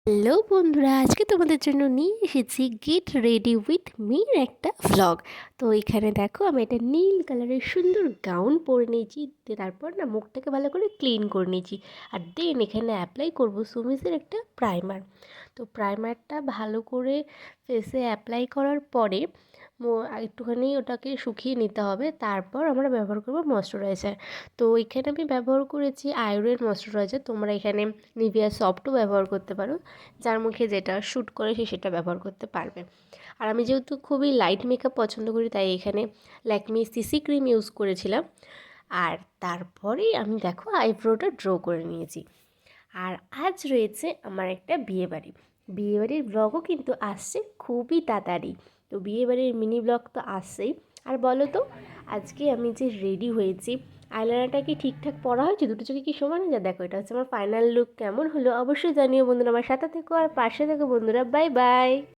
Hello বন্ধুরা, আজকে তোমাদের জন্য নিয়ে এসেছি গেট রেডি উইথ মির একটা ভ্লগ। তো এখানে দেখো আমি একটা নীল কালারের সুন্দর গাউন পরে নিয়েছি। তারপর না মুখটাকে ভালো করে ক্লিন করে নিয়েছি। আর দেন এখানে অ্যাপ্লাই করব সুমিসের একটা প্রাইমার। তো প্রাইমারটা ভালো করে ফেসে অ্যাপ্লাই করার পরে একটুখানি ওটাকে শুকিয়ে নিতে হবে। তারপর আমরা ব্যবহার করব ময়শ্চারাইজার। তো এখানে আমি ব্যবহার করেছি আয়ুরের ময়শ্চারাইজার। তোমরা এখানে নিভিয়া সফটও ব্যবহার করতে পারো, যার মুখে যেটা শ্যুট করে সে সেটা ব্যবহার করতে পারবে। আর আমি যেহেতু খুবই লাইট মেকআপ পছন্দ করি, তাই এখানে ল্যাকমি সিসি ক্রিম ইউজ করেছিলাম। আর তারপরেই আমি দেখো আইব্রোটা ড্র করে নিয়েছি। আর আজ রয়েছে আমার একটা বিয়েবাড়ি। বিয়েবাড়ির ব্লগও কিন্তু আসছে খুবই তাড়াতাড়ি। তো বিয়েবাড়ির মিনি ব্লগ তো আসছেই। আর বলো তো, আজকে আমি যে রেডি হয়েছি, আইলাইনারটা কি ঠিকঠাক পরা হয়েছে? দুটো চোখে কি সমান? যা দেখো, এটা হচ্ছে আমার ফাইনাল লুক। কেমন হলো অবশ্যই জানিও বন্ধুরা। আমার সাথে থেকো আর পাশে থেকো বন্ধুরা। Bye bye.